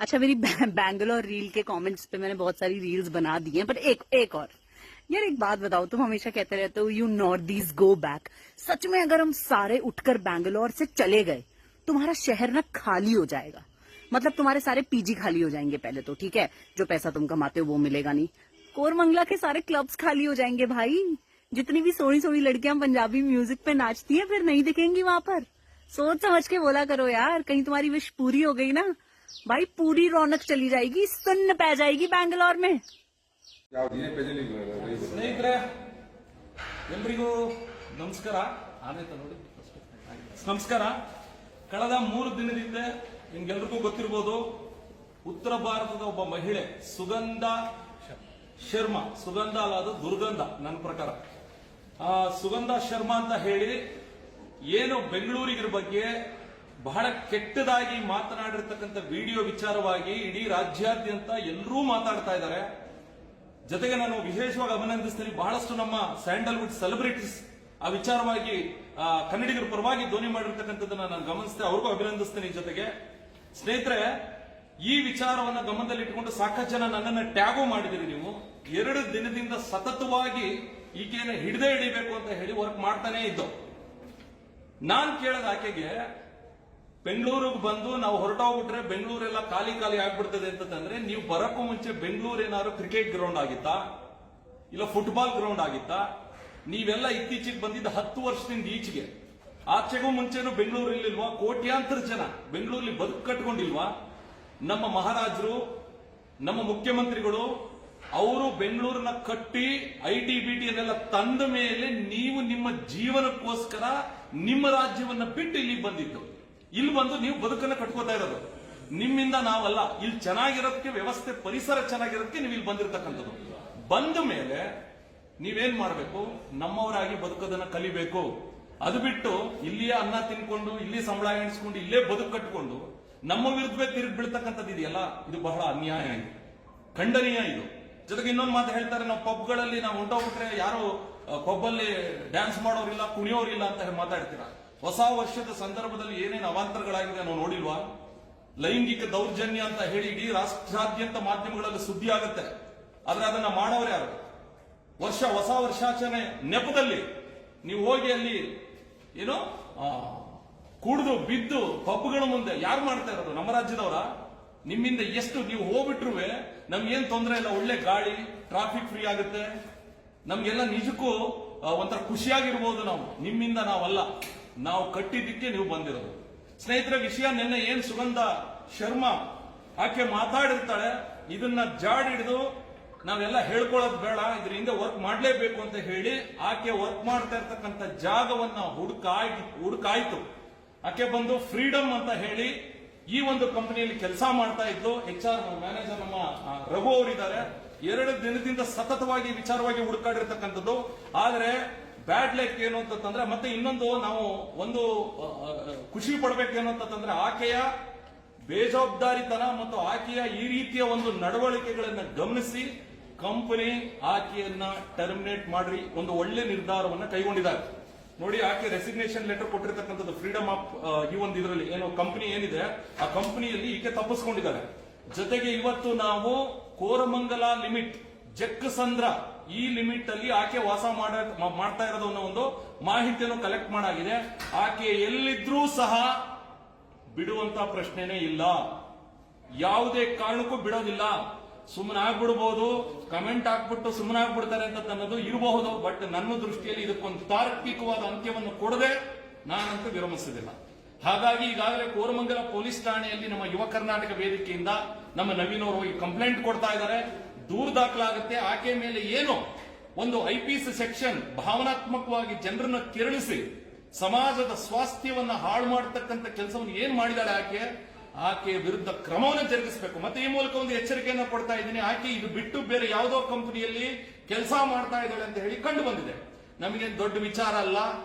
अच्छा, मेरी बैंगलोर रील के कमेंट्स पे मैंने बहुत सारी रील्स बना दी हैं, पर एक और यार, एक बात बताओ, तुम हमेशा कहते रहते हो यू नॉर्थ गो बैक। सच में अगर हम सारे उठकर बैंगलोर से चले गए, तुम्हारा शहर ना खाली हो जाएगा। मतलब तुम्हारे सारे पीजी खाली हो जाएंगे पहले तो, ठीक है, जो पैसा तुम कमाते हो वो मिलेगा नहीं। कोरमंगला के सारे क्लब्स खाली हो जाएंगे भाई। जितनी भी सोनी सोनी लड़कियां पंजाबी म्यूजिक पे नाचती हैं, फिर नहीं दिखेंगी वहां पर। सोच समझ के बोला करो यार, कहीं तुम्हारी विश पूरी हो गई ना भाई, पूरी रौनक चली जाएगी, सुन्न पै जाएगी बैंगलोर में। ಸ್ನೇಹಿತರೆ ಎಲ್ರಿಗೂ ನಮಸ್ಕಾರ. ನೋಡಿ ನಮಸ್ಕಾರ. ಕಳೆದ 3 ದಿನದಿಂದ ನಿಮ್ಗೆಲ್ರಿಗೂ ಗೊತ್ತಿರಬಹುದು, ಉತ್ತರ ಭಾರತದ ಒಬ್ಬ ಮಹಿಳೆ ಸುಗಂಧ ಶರ್ಮಾ, ಸುಗಂಧ ಅಲ್ಲ ಅದು ದುರ್ಗಂಧ ನನ್ನ ಪ್ರಕಾರ, ಸುಗಂಧ ಶರ್ಮಾ ಅಂತ ಹೇಳಿ ಏನು ಬೆಂಗಳೂರಿಗರ ಬಗ್ಗೆ ಬಹಳ ಕೆಟ್ಟದಾಗಿ ಮಾತನಾಡಿರ್ತಕ್ಕಂಥ ವಿಡಿಯೋ ವಿಚಾರವಾಗಿ ಇಡೀ ರಾಜ್ಯಾದ್ಯಂತ ಎಲ್ಲರೂ ಮಾತಾಡ್ತಾ ಇದ್ದಾರೆ. ಜೊತೆಗೆ ನಾನು ವಿಶೇಷವಾಗಿ ಅಭಿನಂದಿಸ್ತೀನಿ, ಬಹಳಷ್ಟು ನಮ್ಮ ಸ್ಯಾಂಡಲ್ವುಡ್ ಸೆಲೆಬ್ರಿಟೀಸ್ ಆ ವಿಚಾರವಾಗಿ ಕನ್ನಡಿಗರ ಪರವಾಗಿ ಧ್ವನಿ ಮಾಡಿರ್ತಕ್ಕಂಥದ್ದನ್ನ ನಾನು ಗಮನಿಸಿದೆ, ಅವ್ರಿಗೂ ಅಭಿನಂದಿಸ್ತೀನಿ. ಜೊತೆಗೆ ಸ್ನೇಹಿತರೆ, ಈ ವಿಚಾರವನ್ನ ಗಮನದಲ್ಲಿಟ್ಟುಕೊಂಡು ಸಾಕಷ್ಟು ಜನ ನನ್ನನ್ನು ಟ್ಯಾಗು ಮಾಡಿದಿರಿ. ನೀವು 2 ದಿನದಿಂದ ಸತತವಾಗಿ ಈಕೆಯನ್ನು ಹಿಡಿದೇ ಹಿಡಿಬೇಕು ಅಂತ ಹೇಳಿ ವರ್ಕ್ ಮಾಡ್ತಾನೆ ಇದ್ದೋ. ನಾನ್ ಕೇಳದ ಆಕೆಗೆ, ಬೆಂಗಳೂರಿಗೆ ಬಂದು ನಾವು ಹೊರಟೋಗ್ಬಿಟ್ರೆ ಬೆಂಗಳೂರೆಲ್ಲ ಖಾಲಿ ಖಾಲಿ ಆಗ್ಬಿಡ್ತದೆ ಅಂತಂದ್ರೆ, ನೀವು ಬರಕ್ಕೂ ಮುಂಚೆ ಬೆಂಗಳೂರು ಏನಾದ್ರು ಕ್ರಿಕೆಟ್ ಗ್ರೌಂಡ್ ಆಗಿತ್ತಾ, ಇಲ್ಲ ಫುಟ್ಬಾಲ್ ಗ್ರೌಂಡ್ ಆಗಿತ್ತಾ? ನೀವೆಲ್ಲ ಇತ್ತೀಚೆಗೆ ಬಂದಿದ್ದ 10 ವರ್ಷದಿಂದ ಈಚೆಗೆ, ಆಚೆಗೂ ಮುಂಚೆನೂ ಬೆಂಗಳೂರಲ್ಲಿಲ್ವಾ? ಕೋಟ್ಯಾಂತರ ಜನ ಬೆಂಗಳೂರಲ್ಲಿ ಬದುಕು ಕಟ್ಕೊಂಡಿಲ್ವಾ? ನಮ್ಮ ಮಹಾರಾಜರು, ನಮ್ಮ ಮುಖ್ಯಮಂತ್ರಿಗಳು, ಅವರು ಬೆಂಗಳೂರನ್ನ ಕಟ್ಟಿ ಐಟಿ ಬಿಟಿ ಅನ್ನೆಲ್ಲ ತಂದ ಮೇಲೆ ನೀವು ನಿಮ್ಮ ಜೀವನಕ್ಕೋಸ್ಕರ ನಿಮ್ಮ ರಾಜ್ಯವನ್ನ ಬಿಟ್ಟು ಇಲ್ಲಿ ಬಂದಿದ್ದು. ಇಲ್ಲಿ ಬಂದು ನೀವು ಬದುಕನ್ನ ಕಟ್ಕೋತಾ ಇರೋದು ನಿಮ್ಮಿಂದ ನಾವಲ್ಲ. ಇಲ್ಲಿ ಚೆನ್ನಾಗಿರೋದಕ್ಕೆ ವ್ಯವಸ್ಥೆ, ಪರಿಸರ ಚೆನ್ನಾಗಿರೋದಕ್ಕೆ ನೀವು ಇಲ್ಲಿ ಬಂದಿರತಕ್ಕಂಥದ್ದು. ಬಂದ ಮೇಲೆ ನೀವೇನ್ ಮಾಡಬೇಕು? ನಮ್ಮವರಾಗಿ ಬದುಕೋದನ್ನ ಕಲಿಬೇಕು. ಅದು ಬಿಟ್ಟು ಇಲ್ಲಿಯ ಅನ್ನ ತಿನ್ಕೊಂಡು, ಇಲ್ಲಿ ಸಂಬಳ ಎಣಿಸ್ಕೊಂಡು, ಇಲ್ಲೇ ಬದುಕು ಕಟ್ಕೊಂಡು ನಮ್ಮ ವಿರುದ್ಧವೇ ತಿರುಗಿ ಬೀಳ್ತಕ್ಕಂಥದ್ದು ಇದೆಯಲ್ಲ, ಇದು ಬಹಳ ಅನ್ಯಾಯ, ಇದು ಖಂಡನೀಯ. ಇದು ಜೊತೆಗೆ ಇನ್ನೊಂದು ಮಾತು ಹೇಳ್ತಾರೆ, ನಾವು ಪಬ್ಗಳಲ್ಲಿ ನಾವು ಹೊಂಟೋಗ್ಬಿಟ್ರೆ ಯಾರು ಪಬ್ಬಲ್ಲಿ ಡ್ಯಾನ್ಸ್ ಮಾಡೋರಿಲ್ಲ, ಕುಣಿಯೋರಿಲ್ಲ ಅಂತ ಹೇಳಿ ಮಾತಾಡ್ತೀರಾ. ಹೊಸ ವರ್ಷದ ಸಂದರ್ಭದಲ್ಲಿ ಏನೇನು ಅವಾಂತರಗಳಾಗಿದೆ ನಾವು ನೋಡಿಲ್ವಾ? ಲೈಂಗಿಕ ದೌರ್ಜನ್ಯ ಅಂತ ಹೇಳಿ ಇಡೀ ರಾಷ್ಟ್ರಾದ್ಯಂತ ಮಾಧ್ಯಮಗಳಲ್ಲಿ ಸುದ್ದಿ ಆಗುತ್ತೆ. ಆದ್ರೆ ಅದನ್ನ ಮಾಡೋರು ಯಾರು? ಹೊಸ ವರ್ಷಾಚರಣೆ ನೆಪದಲ್ಲಿ ನೀವು ಹೋಗಿ ಅಲ್ಲಿ ಏನೋ ಕುಡಿದು ಬಿದ್ದು ಪಬ್ಗಳ ಮುಂದೆ ಯಾರು ಮಾಡ್ತಾ ಇರೋದು? ನಮ್ಮ ರಾಜ್ಯದವರ? ನಿಮ್ಮಿಂದ ಎಷ್ಟು ನೀವು ಹೋಗ್ಬಿಟ್ರು ನಮ್ಗೇನ್ ತೊಂದರೆ ಇಲ್ಲ, ಒಳ್ಳೆ ಗಾಳಿ, ಟ್ರಾಫಿಕ್ ಫ್ರೀ ಆಗುತ್ತೆ, ನಮ್ಗೆಲ್ಲ ನಿಜಕ್ಕೂ ಒಂಥರ ಖುಷಿಯಾಗಿರ್ಬೋದು. ನಾವು ನಿಮ್ಮಿಂದ ನಾವಲ್ಲ, ನಾವು ಕಟ್ಟಿದ್ದಕ್ಕೆ ನೀವು ಬಂದಿರೋದು. ಸ್ನೇಹಿತರ, ವಿಷಯ ನಿನ್ನೆ ಏನ್ ಸುಗಂಧ ಶರ್ಮಾ ಆಕೆ ಮಾತಾಡಿರ್ತಾಳೆ, ಇದನ್ನ ಜಾಡ್ ಹಿಡಿದು ನಾವೆಲ್ಲ ಹೇಳ್ಕೊಳ್ಳೋದು ಬೇಡ, ಇದ್ರ ಹಿಂದೆ ವರ್ಕ್ ಮಾಡಲೇಬೇಕು ಅಂತ ಹೇಳಿ ಆಕೆ ವರ್ಕ್ ಮಾಡ್ತಾ ಇರ್ತಕ್ಕಂಥ ಜಾಗವನ್ನ ಹುಡುಕಾಯ್ತು. ಆಕೆ ಬಂದು ಫ್ರೀಡಮ್ ಅಂತ ಹೇಳಿ ಈ ಒಂದು ಕಂಪನಿಯಲ್ಲಿ ಕೆಲಸ ಮಾಡ್ತಾ ಇದ್ದು, HR ಮ್ಯಾನೇಜರ್ ನಮ್ಮ ರಘು ಅವರಿದ್ದಾರೆ. 2 ದಿನದಿಂದ ಸತತವಾಗಿ ವಿಚಾರವಾಗಿ ಹುಡುಕಾಡಿರ್ತಕ್ಕಂಥದ್ದು. ಆದ್ರೆ ಬ್ಯಾಡ್ ಲೈಕ್ ಏನು ಅಂತಂದ್ರೆ, ಮತ್ತೆ ಇನ್ನೊಂದು ನಾವು ಒಂದು ಖುಷಿ ಪಡಬೇಕೇನು ಅಂತಂದ್ರೆ, ಆಕೆಯ ಬೇಜವಾಬ್ದಾರಿತನ ಮತ್ತು ಆಕೆಯ ಈ ರೀತಿಯ ಒಂದು ನಡವಳಿಕೆಗಳನ್ನ ಗಮನಿಸಿ ಕಂಪನಿ ಆಕೆಯನ್ನ ಟರ್ಮಿನೇಟ್ ಮಾಡಿ ಒಂದು ಒಳ್ಳೆ ನಿರ್ಧಾರವನ್ನ ಕೈಗೊಂಡಿದ್ದಾರೆ. ನೋಡಿ, ಆಕೆ ರೆಸಿಗ್ನೇಷನ್ ಲೆಟರ್ ಕೊಟ್ಟಿರ್ತಕ್ಕಂಥದ್ದು ಫ್ರೀಡಮ್ ಆಫ್ ಈ ಒಂದು ಇದರಲ್ಲಿ ಏನೋ ಕಂಪನಿ ಏನಿದೆ ಆ ಕಂಪನಿಯಲ್ಲಿ ಈಕೆ ತಪ್ಪಿಸ್ಕೊಂಡಿದ್ದಾರೆ. ಜೊತೆಗೆ ಇವತ್ತು ನಾವು ಕೋರಮಂಗಲ ಲಿಮಿಟ್, ಜಕ್ಕಸಂದ್ರ ಈ ಲಿಮಿಟ್ ಅಲ್ಲಿ ಆಕೆ ವಾಸ ಮಾಡ್ತಾ ಇರೋದು ಅನ್ನೋ ಒಂದು ಮಾಹಿತಿಯನ್ನು ಕಲೆಕ್ಟ್ ಮಾಡಾಗಿದೆ. ಆಕೆ ಎಲ್ಲಿದ್ರೂ ಸಹ ಬಿಡುವಂತ ಪ್ರಶ್ನೆನೇ ಇಲ್ಲ, ಯಾವುದೇ ಕಾರಣಕ್ಕೂ ಬಿಡೋದಿಲ್ಲ. ಸುಮ್ಮನೆ ಆಗ್ಬಿಡ್ಬಹುದು, ಕಮೆಂಟ್ ಹಾಕ್ಬಿಟ್ಟು ಸುಮ್ಮನೆ ಆಗ್ಬಿಡ್ತಾರೆ ಅಂತ ಅನ್ನೋದು ಇರಬಹುದು. ಬಟ್ ನನ್ನ ದೃಷ್ಟಿಯಲ್ಲಿ ಇದಕ್ಕೊಂದು ತಾರ್ಕಿಕವಾದ ಅಂತ್ಯವನ್ನು ಕೊಡದೆ ನಾನಂತೂ ವಿರಮಿಸುವುದಿಲ್ಲ. ಹಾಗಾಗಿ ಈಗಾಗಲೇ ಕೋರಮಂಗಲ ಪೊಲೀಸ್ ಠಾಣೆಯಲ್ಲಿ ನಮ್ಮ ಯುವ ಕರ್ನಾಟಕ ವೇದಿಕೆಯಿಂದ ನಮ್ಮ ನವೀನ್ ಅವರು ಹೋಗಿ ಕಂಪ್ಲೇಂಟ್ ಕೊಡ್ತಾ ಇದ್ದಾರೆ. ದೂರು ದಾಖಲಾಗುತ್ತೆ. ಆಕೆ ಮೇಲೆ ಏನು ಒಂದು IPC ಸೆಕ್ಷನ್ ಭಾವನಾತ್ಮಕವಾಗಿ ಜನರನ್ನು ಕೆರಳಿಸಿ ಸಮಾಜದ ಸ್ವಾಸ್ಥ್ಯವನ್ನ ಹಾಳು ಮಾಡತಕ್ಕಂಥ ಕೆಲಸವನ್ನು ಏನ್ ಮಾಡಿದಾಳೆ ಆಕೆ ವಿರುದ್ಧ ಕ್ರಮವನ್ನು ಜರುಗಿಸಬೇಕು. ಮತ್ತೆ ಈ ಮೂಲಕ ಒಂದು ಎಚ್ಚರಿಕೆಯನ್ನು ಕೊಡ್ತಾ ಇದ್ದೀನಿ, ಆಕೆ ಇದು ಬಿಟ್ಟು ಬೇರೆ ಯಾವುದೋ ಕಂಪನಿಯಲ್ಲಿ ಕೆಲಸ ಮಾಡ್ತಾ ಇದ್ದಾಳೆ ಅಂತ ಹೇಳಿ ಕಂಡು ಬಂದಿದೆ. ನಮಗೇನು ದೊಡ್ಡ ವಿಚಾರ ಅಲ್ಲ.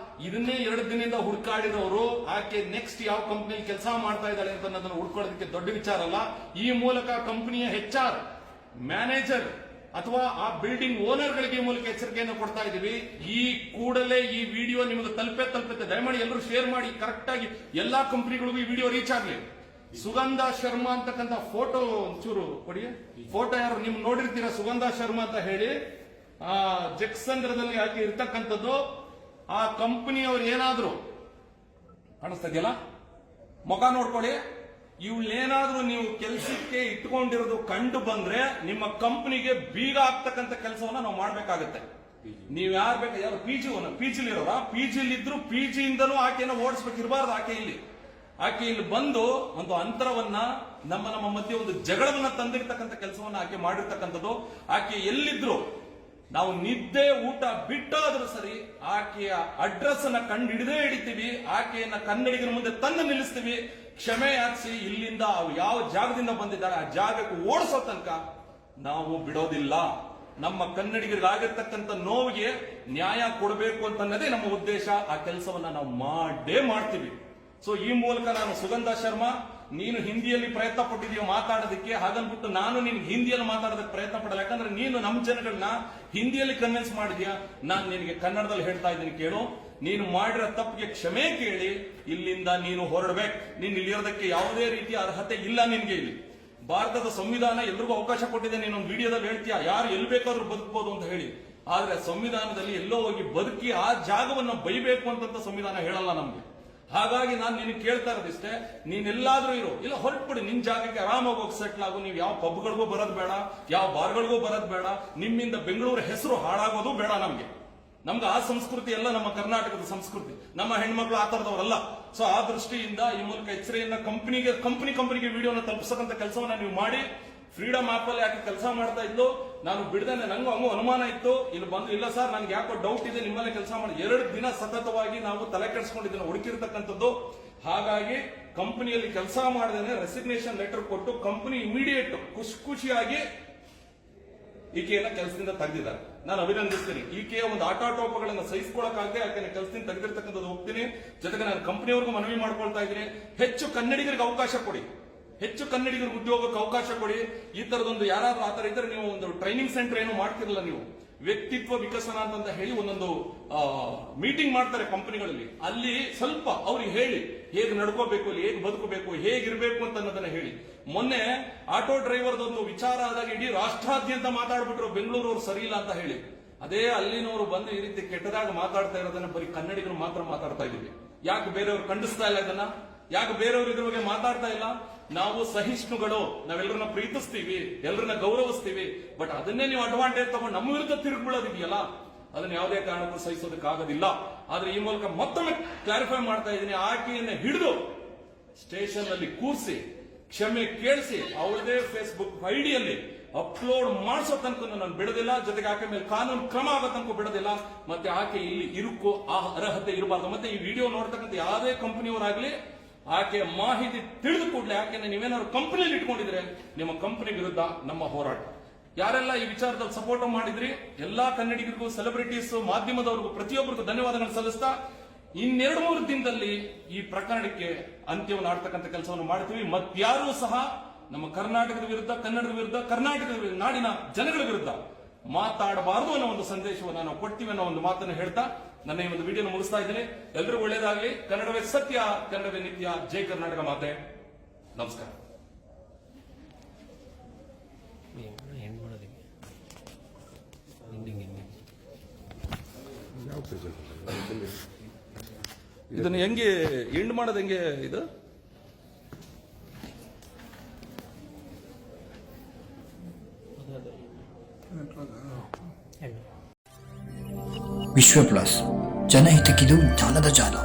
ಇದನ್ನೇ 2 ದಿನದಿಂದ ಹುಡುಕಾಡಿದವರು ಆಕೆ ನೆಕ್ಸ್ಟ್ ಯಾವ ಕಂಪನಿಯಲ್ಲಿ ಕೆಲಸ ಮಾಡ್ತಾ ಇದ್ದಾಳೆ ಅಂತ ಅನ್ನೋದನ್ನು ಹುಡ್ಕೊಳ್ಳೋದಕ್ಕೆ ದೊಡ್ಡ ವಿಚಾರ ಅಲ್ಲ. ಈ ಮೂಲಕ ಕಂಪನಿಯ HR ಮ್ಯಾನೇಜರ್ ಅಥವಾ ಆ ಬಿಲ್ಡಿಂಗ್ ಓನರ್ಗಳಿಗೆ ಮೂಲಕ ಎಚ್ಚರಿಕೆಯನ್ನು ಕೊಡ್ತಾ ಇದ್ದೀವಿ. ಈ ಕೂಡಲೇ ಈ ವಿಡಿಯೋ ನಿಮಗೆ ತಲುಪುತ್ತೆ. ದಯಮಾಡಿ ಎಲ್ಲರೂ ಶೇರ್ ಮಾಡಿ, ಕರೆಕ್ಟ್ ಆಗಿ ಎಲ್ಲಾ ಕಂಪನಿಗಳಿಗೂ ಈ ವಿಡಿಯೋ ರೀಚ್ ಆಗಲಿ. ಸುಗಂಧ ಶರ್ಮಾ ಅಂತಕ್ಕಂಥ ಫೋಟೋ ಒಂಚೂರು ಕೊಡಿ. ಫೋಟೋ ಯಾರು ನಿಮ್ ನೋಡಿರ್ತೀರಾ ಸುಗಂಧ ಶರ್ಮಾ ಅಂತ ಹೇಳಿ ಜಕ್ಸಂದ್ರದಲ್ಲಿ ಆಕೆ ಇರ್ತಕ್ಕಂಥದ್ದು. ಆ ಕಂಪನಿಯವ್ರು ಏನಾದ್ರು ಕಾಣಿಸ್ತಾ ಇದೆಯಲ್ಲ, ಮುಖ ನೋಡ್ಕೊಳ್ಳಿ. ಇವ್ಳೇನಾದ್ರೂ ನೀವು ಕೆಲಸಕ್ಕೆ ಇಟ್ಕೊಂಡಿರೋದು ಕಂಡು ಬಂದ್ರೆ ನಿಮ್ಮ ಕಂಪನಿಗೆ ಬೀಗ ಹಾಕ್ತಕ್ಕಂಥ ಕೆಲಸವನ್ನ ನಾವು ಮಾಡ್ಬೇಕಾಗತ್ತೆ. ನೀವ್ ಯಾರು ಬೇಕು, ಯಾರು ಪಿಜಿಲಿ ಇರೋರ, ಪಿಜಿಲಿ ಇದ್ರು ಪಿಜಿಯಿಂದಲೂ ಆಕೆನ ಓಡಿಸ್ಬೇಕಿರಬಾರ್ದು. ಆಕೆ ಇಲ್ಲಿ ಬಂದು ಒಂದು ಅಂತರವನ್ನ ನಮ್ಮ ಮಧ್ಯೆ ಒಂದು ಜಗಳವನ್ನ ತಂದಿರ್ತಕ್ಕಂಥ ಕೆಲಸವನ್ನ ಆಕೆ ಮಾಡಿರ್ತಕ್ಕಂಥದ್ದು. ಆಕೆ ಎಲ್ಲಿದ್ರು ನಾವು ನಿದ್ದೆ ಊಟ ಬಿಟ್ಟಾದ್ರೂ ಸರಿ ಆಕೆಯ ಅಡ್ರೆಸ್ ಅನ್ನ ಕಂಡು ಹಿಡಿತೀವಿ. ಆಕೆಯನ್ನ ಕನ್ನಡಿಗರ ಮುಂದೆ ತಂದು ನಿಲ್ಲಿಸ್ತೀವಿ. ಕ್ಷಮೆ ಯಾಚಿಸಿ ಇಲ್ಲಿಂದ ಯಾವ ಜಾಗದಿಂದ ಬಂದಿದ್ದಾರೆ ಆ ಜಾಗಕ್ಕೆ ಓಡಿಸೋ ತನಕ ನಾವು ಬಿಡೋದಿಲ್ಲ. ನಮ್ಮ ಕನ್ನಡಿಗರಿಗಾಗಿರ್ತಕ್ಕಂಥ ನೋವಿಗೆ ನ್ಯಾಯ ಕೊಡಬೇಕು ಅಂತನ್ನೋದೇ ನಮ್ಮ ಉದ್ದೇಶ. ಆ ಕೆಲಸವನ್ನ ನಾವು ಮಾಡೇ ಮಾಡ್ತೀವಿ. ಸೊ ಈ ಮೂಲಕ ನಾನು ಸುಗಂಧ ಶರ್ಮಾ, ನೀನು ಹಿಂದಿಯಲ್ಲಿ ಪ್ರಯತ್ನ ಪಟ್ಟಿದೀಯ ಮಾತಾಡೋದಕ್ಕೆ, ಹಾಗನ್ಬಿಟ್ಟು ನಾನು ನಿನ್ಗೆ ಹಿಂದಿಯಲ್ಲಿ ಮಾತಾಡೋದಕ್ಕೆ ಪ್ರಯತ್ನ ಪಡಲ್ಲ. ಯಾಕಂದ್ರೆ ನೀನು ನಮ್ಮ ಜನಗಳನ್ನ ಹಿಂದಿಯಲ್ಲಿ ಕನ್ವಿನ್ಸ್ ಮಾಡಿದ್ಯಾ. ನಾನು ನಿನಗೆ ಕನ್ನಡದಲ್ಲಿ ಹೇಳ್ತಾ ಇದ್ದೀನಿ, ಕೇಳು. ನೀನು ಮಾಡಿರೋ ತಪ್ಪಿಗೆ ಕ್ಷಮೆ ಕೇಳಿ ಇಲ್ಲಿಂದ ನೀನು ಹೊರಡ್ಬೇಕು. ನೀನು ಇಲ್ಲಿರೋದಕ್ಕೆ ಯಾವುದೇ ರೀತಿಯ ಅರ್ಹತೆ ಇಲ್ಲ ನಿನ್ಗೆ. ಇಲ್ಲಿ ಭಾರತದ ಸಂವಿಧಾನ ಎಲ್ರಿಗೂ ಅವಕಾಶ ಕೊಟ್ಟಿದೆ. ನೀನೊಂದು ವಿಡಿಯೋದಲ್ಲಿ ಹೇಳ್ತೀಯ ಯಾರು ಎಲ್ಲಿ ಬೇಕಾದ್ರೂ ಬದುಕಬಹುದು ಅಂತ ಹೇಳಿ. ಆದ್ರೆ ಸಂವಿಧಾನದಲ್ಲಿ ಎಲ್ಲೋ ಹೋಗಿ ಬದುಕಿ ಆ ಜಾಗವನ್ನು ಬೈಬೇಕು ಅಂತ ಸಂವಿಧಾನ ಹೇಳಲ್ಲ ನಮ್ಗೆ. ಹಾಗಾಗಿ ನಾನು ನಿನಗೆ ಕೇಳ್ತಾ ಇರೋದಿಷ್ಟೇ, ನೀನೆಲ್ಲಾದ್ರೂ ಇರೋ, ಇಲ್ಲ ಹೊರಟ್ಬಿಡಿ ನಿನ್ ಜಾಗಕ್ಕೆ ಆರಾಮಾಗಿ ಹೋಗಿ ಸೆಟ್ಲ್ ಆಗು. ನೀವು ಯಾವ ಪಬ್ಗಳಿಗೂ ಬರೋದು ಬೇಡ, ಯಾವ ಬಾರ್ಗಳಿಗೂ ಬರೋದು ಬೇಡ. ನಿಮ್ಮಿಂದ ಬೆಂಗಳೂರು ಹೆಸರು ಹಾಳಾಗೋದು ಬೇಡ. ನಮ್ಗೆ ಆ ಸಂಸ್ಕೃತಿ ಎಲ್ಲ ನಮ್ಮ ಕರ್ನಾಟಕದ ಸಂಸ್ಕೃತಿ. ನಮ್ಮ ಹೆಣ್ಮಕ್ಳು ಆ ತರದವರಲ್ಲ. ಸೊ ಆ ದೃಷ್ಟಿಯಿಂದ ಈ ಮೂಲಕ ಎಚ್ಚರಿಕೆಯನ್ನ ಕಂಪನಿಗೆ ವಿಡಿಯೋನ ತಲುಪಿಸಕ್ಕಂತ ಕೆಲಸವನ್ನ ನೀವು ಮಾಡಿ. ಫ್ರೀಡಮ್ ಆಪ್ ಅಲ್ಲಿ ಯಾಕೆ ಕೆಲಸ ಮಾಡ್ತಾ ಇದ್ದು ನಾನು ಬಿಡದೇನೆ, ನಂಗೂ ಹಂಗೂ ಅನುಮಾನ ಇತ್ತು. ಇಲ್ಲಿ ಬಂದು ಇಲ್ಲ ಸರ್ ನನ್ಗೆ ಯಾಕೋ ಡೌಟ್ ಇದೆ, ನಿಮ್ಮಲ್ಲೇ ಕೆಲಸ ಮಾಡಿ 2 ದಿನ ಸತತವಾಗಿ ನಾವು ತಲೆ ಕೆಡಿಸ್ಕೊಂಡಿದ್ದನ್ನು ಹುಡುಕಿರ್ತಕ್ಕಂಥದ್ದು. ಹಾಗಾಗಿ ಕಂಪನಿಯಲ್ಲಿ ಕೆಲಸ ಮಾಡದೇನೆ ರೆಸಿಗ್ನೇಷನ್ ಲೆಟರ್ ಕೊಟ್ಟು ಕಂಪನಿ ಇಮಿಡಿಯೇಟ್ ಖುಷಿಯಾಗಿ ಈಕೆಯನ್ನ ಕೆಲಸದಿಂದ ತೆಗೆದಿದ್ದಾರೆ. ನಾನು ಅಭಿನಂದಿಸ್ತೀನಿ. ಈಕೆಯ ಒಂದು ಆಟಾಟೋಪಗಳನ್ನು ಸಹಿಸಿಕೊಳ್ಳಕ್ಕಾಗದೆ ಆಕೆಯ ಕೆಲಸದಿಂದ ತೆಗೆದಿರ್ತಕ್ಕಂಥದ್ದು ಹೋಗ್ತೀನಿ. ಜೊತೆಗೆ ನಾನು ಕಂಪನಿಯವ್ರಿಗೂ ಮನವಿ ಮಾಡ್ಕೊಳ್ತಾ ಇದ್ದೀನಿ, ಹೆಚ್ಚು ಕನ್ನಡಿಗರಿಗೆ ಅವಕಾಶ ಕೊಡಿ, ಹೆಚ್ಚು ಕನ್ನಡಿಗರಿಗೆ ಉದ್ಯೋಗಕ್ಕೆ ಅವಕಾಶ ಕೊಡಿ. ಈ ತರದೊಂದು ಯಾರಾದ್ರೂ ಆತರ ಇದ್ರೆ ನೀವು ಒಂದು ಟ್ರೈನಿಂಗ್ ಸೆಂಟರ್ ಏನು ಮಾಡ್ತಿರಲ್ಲ, ನೀವು ವ್ಯಕ್ತಿತ್ವ ವಿಕಸನ ಅಂತ ಹೇಳಿ ಒಂದೊಂದು ಮೀಟಿಂಗ್ ಮಾಡ್ತಾರೆ ಕಂಪನಿಗಳಲ್ಲಿ. ಅಲ್ಲಿ ಸ್ವಲ್ಪ ಅವ್ರಿಗೆ ಹೇಳಿ ಹೇಗೆ ನಡ್ಕೋಬೇಕು, ಅಲ್ಲಿ ಹೇಗೆ ಬದುಕಬೇಕು, ಹೇಗಿರ್ಬೇಕು ಅಂತ ಅನ್ನೋದನ್ನ ಹೇಳಿ. ಮೊನ್ನೆ ಆಟೋ ಡ್ರೈವರ್ದೊಂದು ವಿಚಾರ ಆದಾಗ ಇಡೀ ರಾಷ್ಟ್ರಾದ್ಯಂತ ಮಾತಾಡ್ಬಿಟ್ರು ಬೆಂಗಳೂರವ್ರು ಸರಿ ಇಲ್ಲ ಅಂತ ಹೇಳಿ. ಅದೇ ಅಲ್ಲಿನವರು ಬಂದು ಈ ರೀತಿ ಕೆಟ್ಟದಾಗ ಮಾತಾಡ್ತಾ ಇರೋದನ್ನ ಬರೀ ಕನ್ನಡಿಗರು ಮಾತ್ರ ಮಾತಾಡ್ತಾ ಇದೀವಿ. ಯಾಕೆ ಬೇರೆಯವ್ರು ಖಂಡಿಸ್ತಾ ಇಲ್ಲ ಇದನ್ನ? ಯಾಕೆ ಬೇರೆಯವರು ಇದ್ರ ಬಗ್ಗೆ ಮಾತಾಡ್ತಾ ಇಲ್ಲ? ನಾವು ಸಹಿಷ್ಣುಗಳು, ನಾವೆಲ್ಲರನ್ನ ಪ್ರೀತಿಸ್ತೀವಿ, ಎಲ್ಲರನ್ನ ಗೌರವಿಸ್ತೀವಿ. ಬಟ್ ಅದನ್ನೇ ನೀವು ಅಡ್ವಾಂಟೇಜ್ ತಗೊಂಡು ನಮ್ಮ ವಿರುದ್ಧ ತಿರುಗ್ಬಿಡೋದಿದೆಯಲ್ಲ, ಅದನ್ನ ಯಾವುದೇ ಕಾರಣಕ್ಕೂ ಸಹಿಸೋದಕ್ಕಾಗೋದಿಲ್ಲ. ಆದ್ರೆ ಈ ಮೂಲಕ ಮತ್ತೊಮ್ಮೆ ಕ್ಲಾರಿಫೈ ಮಾಡ್ತಾ ಇದ್ದೀನಿ, ಆಕೆಯನ್ನ ಹಿಡಿದು ಸ್ಟೇಷನ್ ಅಲ್ಲಿ ಕೂರಿಸಿ ಕ್ಷಮೆ ಕೇಳಿಸಿ ಅವಳದೇ ಫೇಸ್ಬುಕ್ ಐಡಿಯಲ್ಲಿ ಅಪ್ಲೋಡ್ ಮಾಡಿಸೋ ತನಕ ನಾನು ಬಿಡೋದಿಲ್ಲ. ಜೊತೆಗೆ ಆಕೆ ಮೇಲೆ ಕಾನೂನು ಕ್ರಮ ಆಗೋ ತನಕ ಬಿಡೋದಿಲ್ಲ. ಮತ್ತೆ ಆಕೆ ಇಲ್ಲಿ ಇರುಕ್ಕೋ ಆ ಅರ್ಹತೆ ಇರಬಾರ್ದು. ಮತ್ತೆ ಈ ವಿಡಿಯೋ ನೋಡ್ತಕ್ಕಂಥ ಯಾವುದೇ ಕಂಪನಿಯವರಾಗ್ಲಿ ಆಕೆ ಮಾಹಿತಿ ತಿಳಿದು ಕೂಡಲೇ ಆಕೆನ ನೀವೇನಾದ್ರು ಕಂಪನಿಯಲ್ಲಿ ಇಟ್ಕೊಂಡಿದ್ರೆ ನಿಮ್ಮ ಕಂಪನಿ ವಿರುದ್ಧ ನಮ್ಮ ಹೋರಾಟ. ಯಾರೆಲ್ಲ ಈ ವಿಚಾರದಲ್ಲಿ ಸಪೋರ್ಟ್ ಮಾಡಿದ್ರಿ ಎಲ್ಲಾ ಕನ್ನಡಿಗರಿಗೂ, ಸೆಲೆಬ್ರಿಟೀಸ್, ಮಾಧ್ಯಮದವರಿಗೂ ಪ್ರತಿಯೊಬ್ಬರಿಗೂ ಧನ್ಯವಾದಗಳನ್ನು ಸಲ್ಲಿಸ್ತಾ 2-3 ದಿನದಲ್ಲಿ ಈ ಪ್ರಕರಣಕ್ಕೆ ಅಂತ್ಯವನ್ನು ಆಡ್ತಕ್ಕಂಥ ಕೆಲಸವನ್ನು ಮಾಡ್ತೀವಿ. ಮತ್ಯಾರೂ ಸಹ ನಮ್ಮ ಕರ್ನಾಟಕದ ವಿರುದ್ಧ, ಕನ್ನಡದ ವಿರುದ್ಧ, ಕರ್ನಾಟಕದ ನಾಡಿನ ಜನಗಳ ವಿರುದ್ಧ ಮಾತಾಡಬಾರದು ಅನ್ನೋ ಒಂದು ಸಂದೇಶವನ್ನು ನಾವು ಕೊಡ್ತೀವಿ ಅನ್ನೋ ಒಂದು ಮಾತನ್ನು ಹೇಳ್ತಾ ನನ್ನ ಈ ಒಂದು ವಿಡಿಯೋನ ಮುಗಿಸ್ತಾ ಇದ್ದೀನಿ. ಎಲ್ಲರೂ ಒಳ್ಳೇದಾಗಲಿ. ಕನ್ನಡವೇ ಸತ್ಯ, ಕನ್ನಡವೇ ನಿತ್ಯ. ಜೈ ಕರ್ನಾಟಕ ಮಾತೆ. ನಮಸ್ಕಾರ. ಇದನ್ನ ಹೆಂಗೆ ಎಂಡ್ ಮಾಡೋದು, ಹೆಂಗೆ ಇದು ವಿಶ್ವ ಪ್ಲಸ್, ಜನಹಿತಕ್ಕಿದು ಜಾಲದ ಜಾಲ.